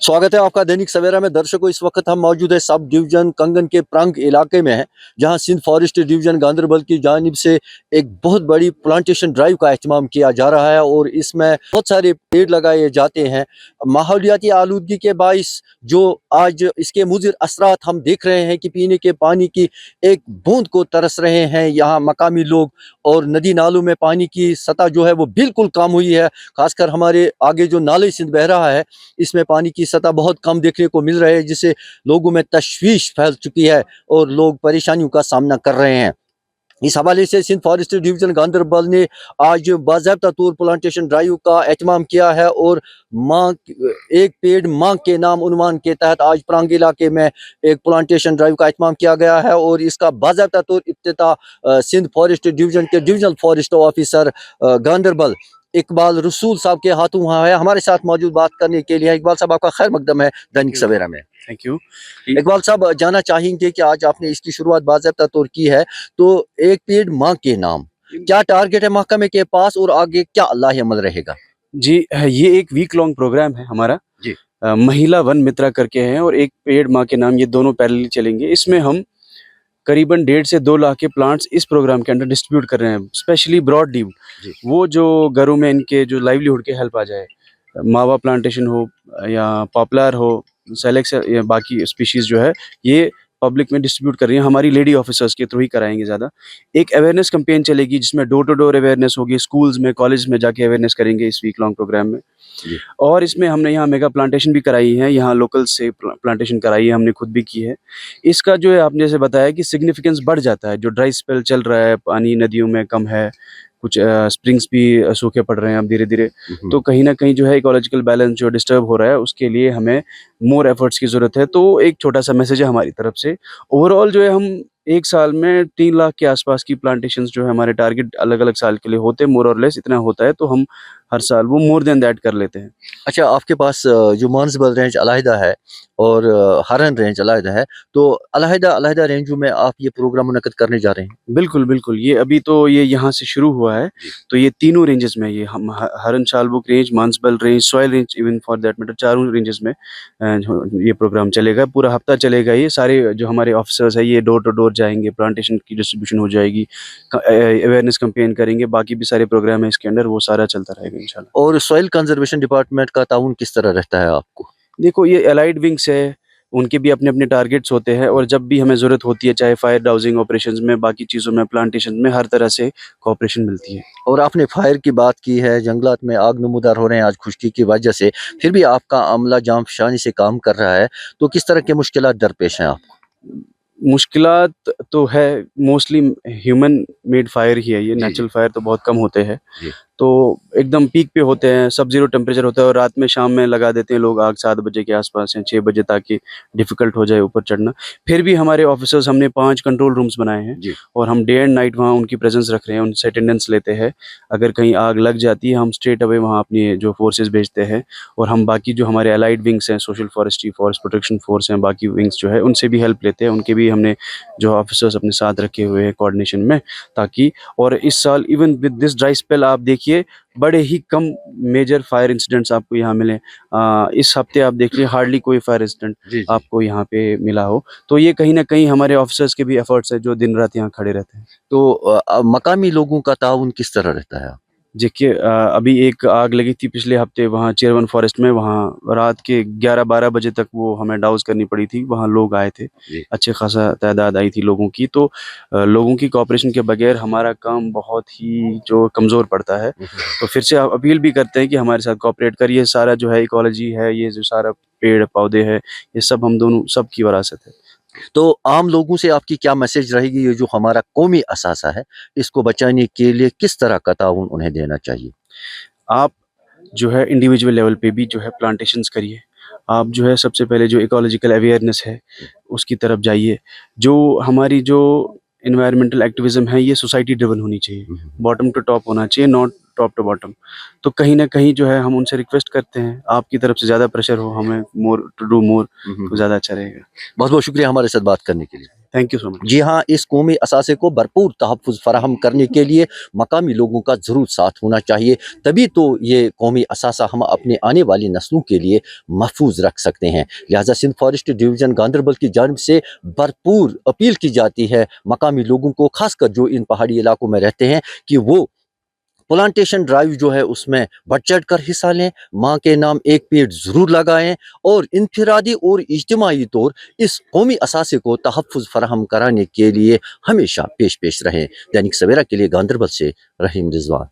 स्वागत है आपका दैनिक सवेरा में। दर्शकों, इस वक्त हम मौजूद है सब डिवीजन कंगन के प्रंग इलाके में हैं, जहां सिंध फॉरेस्ट डिवीजन गांधरबल की जानिब से एक बहुत बड़ी प्लांटेशन ड्राइव का एहतमाम किया जा रहा है और इसमें बहुत सारे पेड़ लगाए जाते हैं। माहौलियाती आलूदगी के बाइस जो आज इसके मुज़िर असरात हम देख रहे हैं कि पीने के पानी की एक बूंद को तरस रहे हैं यहाँ मकामी लोग, और नदी नालों में पानी की सतह जो है वो बिल्कुल कम हुई है। खासकर हमारे आगे जो नाले सिंध बह रहा है, इसमें पानी की सतह बहुत कम देखने को मिल रही है, जिससे लोगों में तशवीश फैल चुकी है और लोग परेशानियों का सामना कर रहे हैं। इस हवाले से सिंध फॉरेस्ट डिवीजन गांधरबल ने आज बाज़ाब्ता तौर प्लांटेशन ड्राइव का एहतमाम किया है और माँ एक पेड़ माँ के नाम उन्वान के तहत आज प्रांग इलाके में एक प्लांटेशन ड्राइव का एहतमाम किया गया है और इसका बाज़ाब्ता तौर इफ्तिताह सिंध फॉरेस्ट डिवीजन के divisional forest officer Ganderbal Iqbal रसूल साहब के हाथों हुआ है। हमारे साथ मौजूद बात करने के लिए इकबाल साहब, आपका खैर मकदम है दैनिक सवेरा में। Thank you. इकबाल साहब, जानना चाहेंगे कि आज आपने इसकी शुरुआत बाज़ाब्ता तौर की है, तो एक पेड़ माँ के नाम, क्या टारगेट है महकमे के पास और आगे क्या अल्लाह अमल रहेगा? जी, ये एक वीक लॉन्ग प्रोग्राम है हमारा। जी। महिला वन मित्रा करके हैं और एक पेड़ माँ के नाम, ये दोनों पैरेलल चलेंगे। इसमें हम करीबन 1.5 से 2 लाख के प्लांट्स इस प्रोग्राम के अंडर डिस्ट्रीब्यूट कर रहे हैं, स्पेशली ब्रॉड लीव, वो जो घरों में इनके जो लाइवलीहुड के हेल्प आ जाए। मावा प्लांटेशन हो या पॉपुलर हो, सेलेक्स या बाकी स्पीशीज़ जो है ये पब्लिक में डिस्ट्रीब्यूट कर रही हैं। हमारी लेडी ऑफिसर्स के थ्रू ही कराएंगे ज़्यादा। एक अवेयरनेस कैंपेन चलेगी जिसमें डोर टू डोर अवेयरनेस होगी, स्कूल्स में कॉलेज में जाके अवेयरनेस करेंगे इस वीक लॉन्ग प्रोग्राम में। और इसमें हमने यहाँ मेगा प्लांटेशन भी कराई है, यहाँ लोकल से प्लांटेशन कराई है, हमने खुद भी की है। इसका जो है आपने जैसे बताया कि सिग्निफिकेंस बढ़ जाता है। जो ड्राई स्पेल चल रहा है, पानी नदियों में कम है, कुछ स्प्रिंग्स भी सूखे पड़ रहे हैं अब धीरे धीरे, तो कहीं ना कहीं जो है इकोलॉजिकल बैलेंस जो डिस्टर्ब हो रहा है, उसके लिए हमें मोर एफर्ट्स की ज़रूरत है। तो एक छोटा सा मैसेज है हमारी तरफ से। ओवरऑल जो है हम एक साल में 3 लाख के आसपास की प्लांटेशंस जो है हमारे टारगेट अलग अलग साल के लिए होते हैं, मोर और लेस इतना होता है, तो हम हर साल वो मोर देन दैट कर लेते हैं। अच्छा, आपके पास जो मानसबल रेंज अलहदा है और हरन रेंज अलहदा है, तो अलहदा अलहदा रेंजों में आप ये प्रोग्राम मुनक्किद करने जा रहे हैं? बिल्कुल, बिल्कुल। ये अभी तो ये यहाँ से शुरू हुआ है, तो ये तीनों रेंजेस में ये हम हरन शालबुक रेंज, मानसबल रेंज, सॉइल range, even for that matter चारों रेंजेस में जो ये प्रोग्राम चलेगा। पूरा हफ्ता चलेगा ये। सारे जो हमारे ऑफिसर्स हैं ये डोर टू डोर जाएँगे, प्लांटेशन की डिस्ट्रीब्यूशन हो जाएगी, अवेयरनेस कैंपेन करेंगे, बाकी भी सारे प्रोग्राम हैं इसके अंडर, वो सारा चलता रहेगा इंशाल्लाह। और सॉइल कंजर्वेशन डिपार्टमेंट का ताउन किस तरह रहता है आपको? देखो, ये एलाइड विंग्स है, उनके भी अपने-अपने टारगेट्स होते हैं और जब भी हमें ज़रूरत होती है, चाहे फायर डाउजिंग ऑपरेशंस में, बाकी चीज़ों में, प्लांटेशन में, हर तरह से कोऑपरेशन मिलती है। और आपने फायर की बात की है, जंगलात में आग नमूदार हो रहे हैं आज खुश्की की वजह से, फिर भी आपका अमला जाँफशानी से काम कर रहा है, तो किस तरह के मुश्किलात दरपेश हैं आपको? मुश्किलात तो है, मोस्टली ह्यूमन मेड फायर ही है ये, नेचुरल फायर तो बहुत कम होते हैं। तो एकदम पीक पे होते हैं, सब ज़ीरो टेम्परेचर होता है और रात में शाम में लगा देते हैं लोग आग 7 बजे के आसपास या 6 बजे, ताकि डिफ़िकल्ट हो जाए ऊपर चढ़ना। फिर भी हमारे ऑफिसर्स, हमने 5 कंट्रोल रूम्स बनाए हैं और हम डे एंड नाइट वहाँ उनकी प्रेजेंस रख रहे हैं, उनसे अटेंडेंस लेते हैं। अगर कहीं आग लग जाती है, हम स्ट्रेट अवे वहाँ अपनी जो फोर्सेस भेजते हैं और हम बाकी जो हमारे अलाइड विंग्स हैं, social forestry, forest protection force हैं, बाकी विंग्स जो है उनसे भी हेल्प लेते हैं। उनके भी हमने जो ऑफिसर्स अपने साथ रखे हुए हैं कोऑर्डिनेशन में, ताकि और इस साल even with this dry spell आप देखिए बड़े ही कम मेजर फायर इंसिडेंट्स आपको यहाँ मिले। इस हफ्ते आप देखिए हार्डली कोई फायर इंसिडेंट आपको यहाँ पे मिला हो। तो ये कहीं ना कहीं हमारे ऑफिसर्स के भी एफर्ट्स है जो दिन रात यहाँ खड़े रहते हैं। तो मकामी लोगों का ताउन किस तरह रहता है? देखिए, अभी एक आग लगी थी पिछले हफ्ते वहाँ चेयरवन फॉरेस्ट में, वहाँ रात के 11-12 बजे तक वो हमें डाउज करनी पड़ी थी। वहाँ लोग आए थे, अच्छे खासा तादाद आई थी लोगों की। तो लोगों की कोऑपरेशन के बगैर हमारा काम बहुत ही जो कमज़ोर पड़ता है। तो फिर से आप अपील भी करते हैं कि हमारे साथ कोऑपरेट करिए। सारा जो है इकोलॉजी है, ये जो सारा पेड़ पौधे हैं, ये सब हम दोनों सब की विरासत है। तो आम लोगों से आपकी क्या मैसेज रहेगी, ये जो हमारा कौमी असासा है, इसको बचाने के लिए किस तरह का ताउन उन्हें देना चाहिए? आप जो है इंडिविजुअल लेवल पे भी जो है प्लांटेशंस करिए। आप जो है सबसे पहले जो इकोलॉजिकल अवेयरनेस है उसकी तरफ जाइए। जो हमारी जो एनवायरमेंटल एक्टिविज़्म है, ये सोसाइटी ड्रिवन होनी चाहिए, बॉटम टू टॉप होना चाहिए, नॉट टॉप टू बॉटम। तो कहीं न कहीं जो है हम उनसे रिक्वेस्ट करते हैं, आपकी तरफ से ज़्यादा प्रेशर हो, हमें मोर टू डू मोर, तो ज़्यादा अच्छा रहेगा। बहुत-बहुत शुक्रिया हमारे साथ बात करने के लिए। Thank you so much. जी हाँ, इस कौमी असासे को भरपूर तहफ़्फ़ुज़ फ़राहम करने के लिए मकामी लोगों का ज़रूर साथ होना चाहिए, तभी तो ये कौमी असासा हम अपने आने वाली नस्लों के लिए महफूज़ रख सकते हैं। लिहाज़ा सिंध फॉरेस्ट डिवीज़न गांदरबल की जानिब से भरपूर अपील की जाती है मकामी लोगों को, ख़ासकर जो इन पहाड़ी इलाकों में रहते हैं, कि वो प्लांटेशन ड्राइव जो है उसमें बढ़-चढ़ कर हिस्सा लें, माँ के नाम एक पेड़ ज़रूर लगाएँ और इनफ़िरादी और इज्तिमाई तौर इस कौमी असासे को तहफ़्फ़ुज़ फ़राहम कराने के लिए हमेशा पेश-पेश रहें। दैनिक सवेरा के लिए गांदरबल से रहीम रिज़वान।